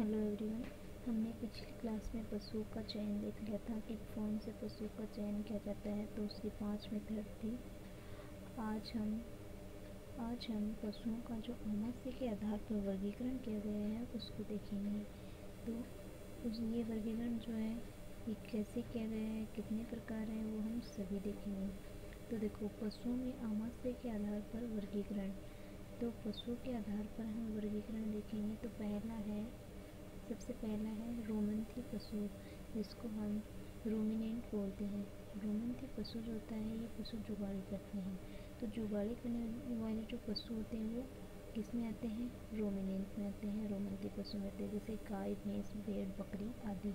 Hello everyone. हमने पिछली class में पशुओं का चयन देख लिया था कि कौन से पशुओं का चयन किया जाता है, तो उसकी 5 मेथड थी। आज हम पशुओं का जो आमाशय के आधार पर वर्गीकरण किया गया है उसको देखेंगे। तो ये वर्गीकरण जो है ये कैसे किया गया है, कितने प्रकार हैं, वो हम सभी देखेंगे। तो देखो, पशुओं में आमाशय के आधार पर वर्गीकरण। तो पशुओं के आधार पर हम वर्गीकरण देखेंगे। तो सबसे पहला है रोमंथी पशु, जिसको हम रूमिनेंट बोलते हैं। रोमंथी पशु जो होता है, ये पशु जुगाली करते हैं। तो जुगाली करने वाले जो पशु होते हैं वो किस में आते हैं? रोमिनेंट में आते हैं, रोमंथी पशु में आते हैं, जैसे गाय, भैंस, भेड़, बकरी आदि।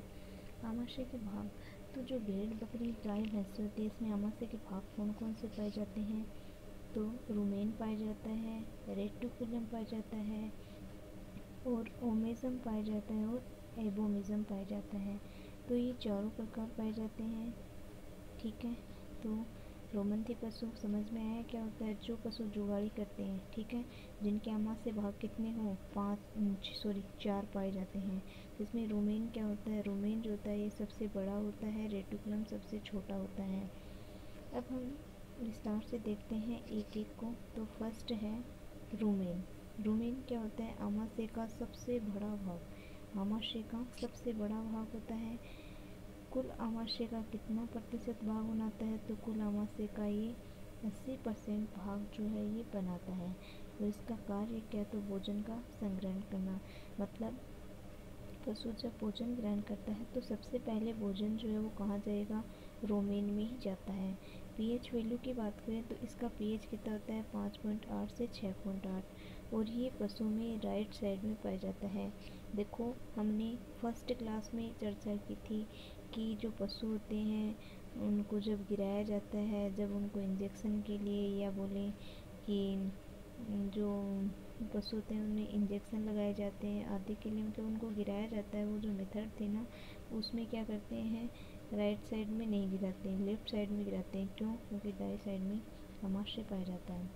आमाशय के भाग। तो जो भेड़, बकरी, गाय, भैंस होती है, इसमें आमाशय के भाग कौन कौन से पाए जाते हैं? तो रूमेन पाया जाता है, रेटिकुलम पाया जाता है, और ओमेज़म पाया जाता है, और एबोमिज़म पाया जाता है। तो ये चारों प्रकार पाए जाते हैं। ठीक है, तो रोमंथी पशु समझ में आया क्या होता है? जो पशु जुगाली करते हैं, ठीक है, जिनके आमाशय भाग कितने हो? 4 पाए जाते हैं। इसमें रोमेन क्या होता है? रोमेन जो होता है ये सबसे बड़ा होता है, रेटिकुलम सबसे छोटा होता है। अब हम विस्तार से देखते हैं एक एक को। तो फर्स्ट है रूमेन। रूमेन क्या होता है? आमाशय का सबसे बड़ा भाग। आमाशय का सबसे बड़ा भाग होता है। कुल आमाशय का कितना प्रतिशत भाग बनाता है? तो कुल आमाशय का ये 80% भाग जो है ये बनाता है। तो इसका कार्य क्या? तो भोजन का संग्रहण करना। मतलब पशु जब भोजन ग्रहण करता है तो सबसे पहले भोजन जो है वो कहाँ जाएगा? रोमेन में ही जाता है। पीएच वैल्यू की बात करें तो इसका पीएच कितना होता है? 5.8 से 6.8, और ये पशु में राइट साइड में पाया जाता है। देखो, हमने फर्स्ट क्लास में चर्चा की थी कि जो पशु होते हैं उनको जब गिराया जाता है, जब उनको इंजेक्शन के लिए, या बोलें कि जो पशु होते हैं उन्हें इंजेक्शन लगाए जाते हैं आदि के लिए, मतलब उनको गिराया जाता है, वो जो मेथड थी ना, उसमें क्या करते हैं? राइट साइड में नहीं गिराते हैं, लेफ्ट साइड में गिराते हैं। क्यों? क्योंकि दाएं साइड में आमाशय पाया जाता है।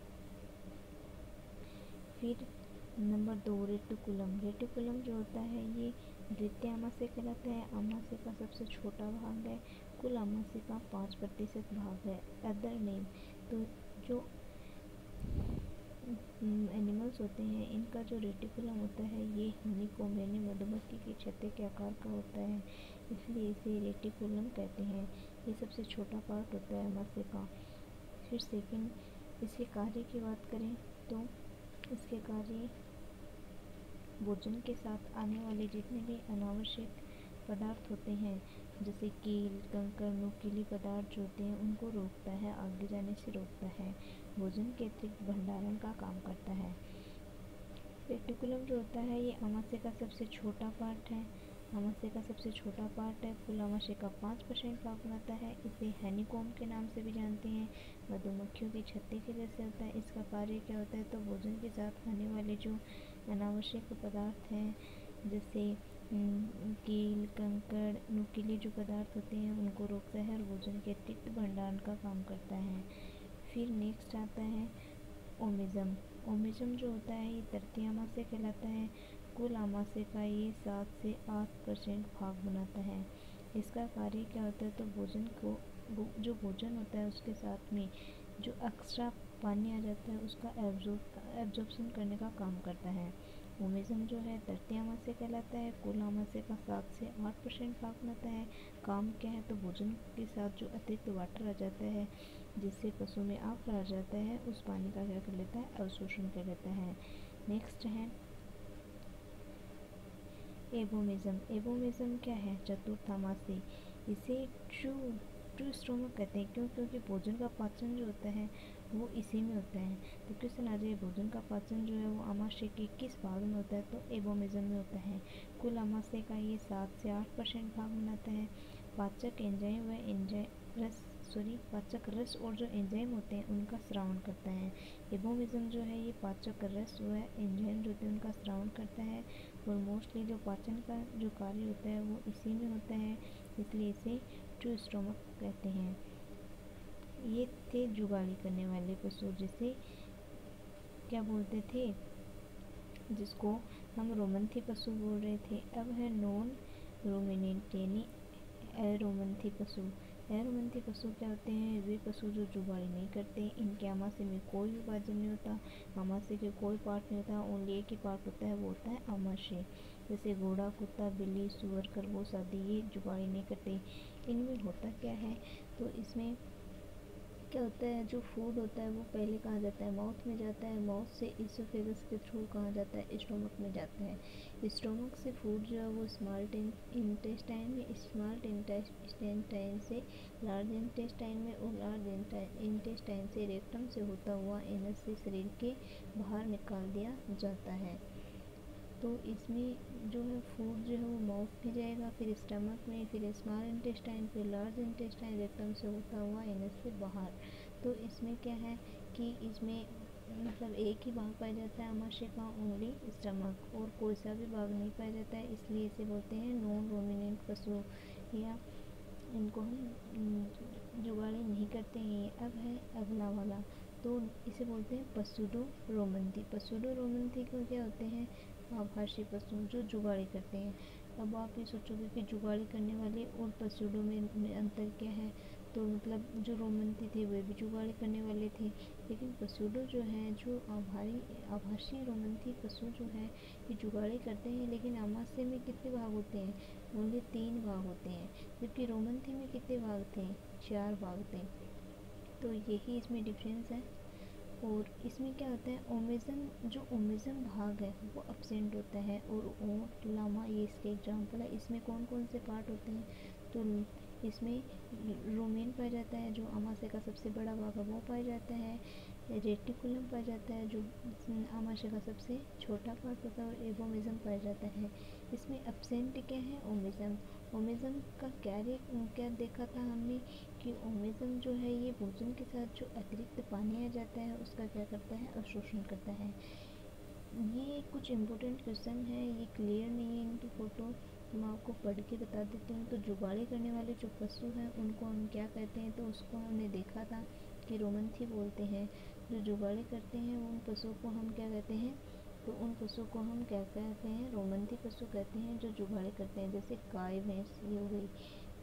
फिर नंबर 2, रेटिकुलम। रेटिकुलम जो होता है ये द्वितीय आमाशय कहलाता है। आमाशय का सबसे छोटा भाग है। कुल आमाशय का 5% भाग है। Other name. तो जो एनिमल्स होते हैं इनका जो रेटिकुलम होता है ये हनीकॉम्ब यानी मधुमक्खी के छत्ते के आकार का होता है, इसलिए इसे रेटिकुलम कहते हैं। ये सबसे छोटा पार्ट होता है आमाशय का। फिर सेकंड, इसके कार्य की बात करें तो इसके कार्य भोजन के साथ आने वाले जितने भी अनावश्यक पदार्थ होते हैं, जैसे कील, कंकड़, नुकीले पदार्थ जो होते हैं उनको रोकता है, आगे जाने से रोकता है। भोजन के अतिरिक्त भंडारण का काम करता है। रेटिकुलम जो होता है ये आमाशय का सबसे छोटा पार्ट है। आमाशय का सबसे छोटा पार्ट है। कुल आमाशय का 5% भाग बनाता है। इसे हनीकॉम्ब के नाम से भी जानते हैं, मधुमक्खियों के छत्ते के जैसे होता है। इसका कार्य क्या होता है? तो भोजन के साथ खाने वाले जो अनावश्यक पदार्थ हैं, जैसे कील, कंकड़, नुकीले जो पदार्थ होते हैं उनको रोकता है, और भोजन के अतिरिक्त भंडारण का काम करता है। फिर नेक्स्ट आता है ओमिज़म। ओमिज़म जो होता है ये तृतीय आमाशय कहलाता है। कुल आमाशय का ये 7 से 8% भाग बनाता है। इसका कार्य क्या होता है? तो भोजन को जो भोजन होता है उसके साथ में जो एक्स्ट्रा पानी आ जाता है उसका एब्जॉर्प्शन करने का काम करता है। ओमिज़म जो है तृतीय आमाशय कहलाता है। कुल आमाशय का 7 से 8% भाग बनाता है। काम क्या है? तो भोजन के साथ जो अतिरिक्त वाटर आ जाता है, जिससे पशु में आग आ जाता है, उस पानी का क्या कर लेता है? अवशोषण कर लेता है। नेक्स्ट है एबोमिज़म। एबोमिज़म क्या है? चतुर्थ आमाशय। इसे ट्रू स्टोमक कहते हैं। क्यों? क्योंकि भोजन का पाचन जो होता है वो इसी में होता है। तो क्वेश्चन आ जाए भोजन का पाचन जो है वो आमाशय के किस भाग में होता है? तो एबोमिज़म में होता है। कुल आमाशय का ये 7 से 8% भाग बनाता है। पाचक रस और जो एंजाइम होते हैं उनका श्रावण करता है। एबोमिज़म जो है ये पाचक रस व एंजाइम जो होते हैं उनका श्रावण करता है, और मोस्टली जो पाचन का जो कार्य होता है वो इसी में होता है, इसलिए इसे ट्रू स्टोमक कहते हैं। ये थे जुगाली करने वाले पशु, जिसे क्या बोलते थे? जिसको हम रोमंथी पशु बोल रहे थे। अब है नॉन रोमिनेंट यानी अरोमंथी पशु। अरोमंथी पशु क्या होते हैं? वे पशु जो जुगाली नहीं करते, इनके आमाशय में कोई विभाजन नहीं होता, आमाशय के कोई पार्ट नहीं होता, ओनली एक ही पार्ट होता है, वो होता है आमाशय। जैसे घोड़ा, कुत्ता, बिल्ली, सुअर, खरगोश आदि ये जुगाली नहीं करते। इनमें होता क्या है? तो इसमें क्या होता है, जो फूड होता है वो पहले कहाँ जाता है? माउथ में जाता है। माउथ से इसोफेगस के थ्रू कहाँ जाता है? स्टोमक में जाता है। स्टोमक से फूड जो है वो स्मॉल इंटेस्टाइन में, स्मॉल इंटेस्टाइन से लार्ज इंटेस्टाइन में, और लार्ज इंटेस्टाइन से रेक्टम से होता हुआ एनस से शरीर के बाहर निकाल दिया जाता है। तो इसमें जो है फूड जो है वो माउथ में जाएगा, फिर स्टमक में, फिर स्मॉल इंटेस्टाइन, फिर लार्ज इंटेस्टाइन, रेक्टम से होता हुआ एनस से बाहर। तो इसमें क्या है कि इसमें मतलब एक ही भाग पाया जाता है आमाशय का, ओनली स्टमक, और कोई सा भी भाग नहीं पाया जाता है, इसलिए इसे बोलते हैं नॉन रोमिनेंट पशु, या इनको हम जुगाली नहीं करते हैं। अब है अगला वाला, तो इसे बोलते हैं पसूडो रोमंथी। पसूडो रोमंथी को क्या होते हैं? आभासी पशु जो जुगाली करते हैं। अब आप ये सोचोगे कि जुगाली करने वाले और पसूडो में अंतर क्या है? तो मतलब जो रोमंथी थे वे भी जुगाली करने वाले थे, लेकिन पसूडो जो है, जो आभासी रोमंथी पशु जो है, ये जुगाली करते हैं, लेकिन आमाशय में कितने भाग होते हैं? ओनली 3 भाग होते हैं, जबकि रोमंथी में कितने भाग थे? 4 भाग थे। तो यही इसमें डिफरेंस है। और इसमें क्या होता है, जो ओमेजन भाग है वो अब्सेंट होता है, और ऊँट, लामा ये इसके एग्जाम्पल है। इसमें कौन कौन से पार्ट होते हैं? तो इसमें रोमेन पाया जाता है, जो आमाशय का सबसे बड़ा भाग है वो पाया जाता है। रेटिकुलम पाया जाता है, जो आमाशय का सबसे छोटा पार्ट होता है, और एबोमिज्म पाया जाता है। इसमें अब्सेंट क्या है? ओमिज्म। ओमिज्म का क्या देखा था हमने कि ओमिज्म जो है ये भोजन के साथ जो अतिरिक्त पानी आ जाता है उसका क्या करता है? अवशोषण करता है। ये कुछ इम्पोर्टेंट क्वेश्चन है, ये क्लियर नहीं है इनकी फ़ोटो, तो मैं आपको पढ़ के बता देती हूँ। तो जुगाली करने वाले जो पशु हैं उनको हम क्या कहते हैं? तो उसको हमने देखा था कि रोमंथी बोलते हैं। जो जुगाली करते हैं उन पशुओं को हम क्या कहते हैं? तो उन पशु को हम क्या कहते हैं? रोमंथी पशु कहते हैं जो जुगाली करते हैं, जैसे गाय, भैंस ये हो गई।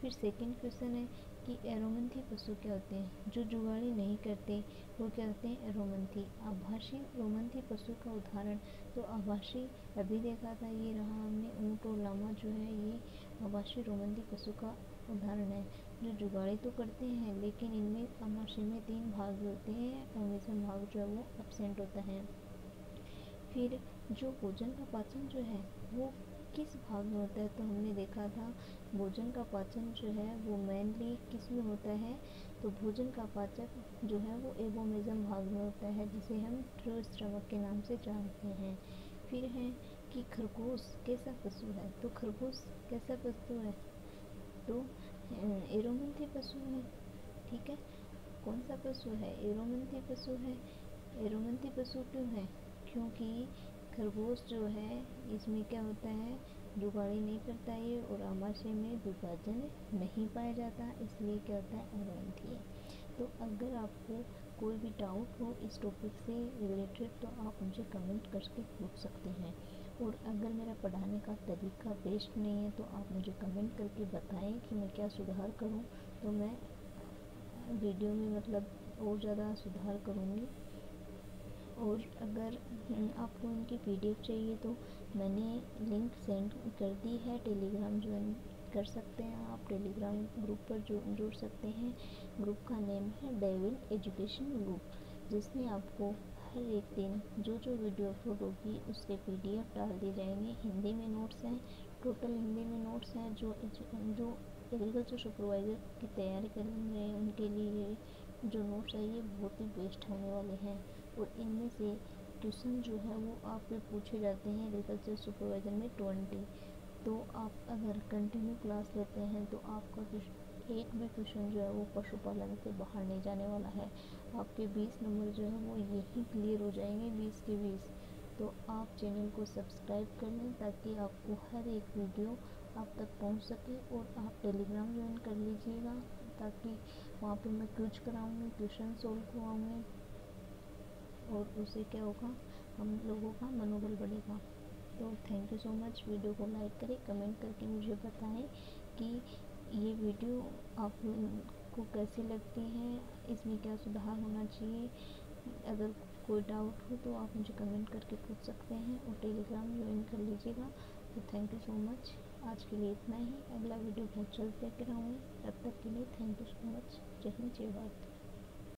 फिर सेकंड क्वेश्चन है कि एरोमंथी पशु क्या होते हैं? जो जुगाली नहीं करते, वो क्या होते हैं? एरोमंथी। आभासी रोमंथी पशु का उदाहरण, तो आभासी अभी देखा था, ये रहा हमने ऊँट और लामा जो है ये आभासी रोमंथी पशु का उदाहरण है, जो जुगाली तो करते हैं लेकिन इनमें आमाशय में 3 भाग होते हैं, ओमेजन भाग जो है वो अब्सेंट होता है। फिर जो भोजन का पाचन जो है वो किस भाग में होता है? तो हमने देखा था भोजन का पाचन जो है वो मेनली किस में होता है? तो भोजन का पाचक जो है वो एबोमिज्म भाग में होता है, जिसे हम ट्रू स्टमक के नाम से जानते हैं। फिर है कि खरगोश कैसा पशु है? तो खरगोश कैसा पशु है? तो एरोमंथी पशु है। ठीक है, कौन सा पशु है? एरोमंथी पशु है। एरोमंथी पशु क्यों है? क्योंकि खरगोश जो है इसमें क्या होता है? जुगाली नहीं करता ये, और आमाशय में विभाजन नहीं पाया जाता, इसलिए क्या होता है? एरोमंथी है। तो अगर आपको कोई भी डाउट हो इस टॉपिक से रिलेटेड तो आप मुझे कमेंट करके पूछ सकते हैं, और अगर मेरा पढ़ाने का तरीका बेस्ट नहीं है तो आप मुझे कमेंट करके बताएं कि मैं क्या सुधार करूं, तो मैं वीडियो में मतलब और ज़्यादा सुधार करूँगी। और अगर आपको इनकी PDF चाहिए तो मैंने लिंक सेंड कर दी है, टेलीग्राम ज्वाइन कर सकते हैं आप, टेलीग्राम ग्रुप पर जुड़ सकते हैं। ग्रुप का नेम है डेविल एजुकेशन ग्रुप, जिसमें आपको हर एक दिन जो जो वीडियो अपलोड होगी उसके PDF डाल दिए जाएंगे। हिंदी में नोट्स हैं, टोटल हिंदी में नोट्स हैं। जो एग्रीकल्चर सुपरवाइज़र की तैयारी कर रहे हैं उनके लिए जो नोट्स है ये बहुत ही बेस्ट होने वाले हैं, और इनमें से क्वेश्चन जो है वो आपसे पूछे जाते हैं एग्रीकल्चर सुपरवाइज़र में 20। तो आप अगर कंटिन्यू क्लास लेते हैं तो आपका एक भी क्वेश्चन जो है वो पशुपालन से बाहर नहीं जाने वाला है। आपके 20 नंबर जो है वो यही क्लियर हो जाएंगे, 20 के 20। तो आप चैनल को सब्सक्राइब कर लें ताकि आपको हर एक वीडियो आप तक पहुंच सके, और आप टेलीग्राम ज्वाइन कर लीजिएगा ताकि वहाँ पे मैं क्विज कराऊंगी, क्वेश्चन सोल्व करवाऊंगी, और उससे क्या होगा? हम लोगों का मनोबल बढ़ेगा। तो thank you so much. Video को लाइक करें, कमेंट करके मुझे बताएं कि ये वीडियो आप को कैसी लगती है, इसमें क्या सुधार होना चाहिए। अगर कोई डाउट हो तो आप मुझे कमेंट करके पूछ सकते हैं और टेलीग्राम ज्वाइन कर लीजिएगा। तो थैंक यू सो मच। आज के लिए इतना ही। अगला वीडियो बहुत जल्द लेकर आऊँगी। तब तक के लिए थैंक यू सो मच। जय हिंद, जय भारत।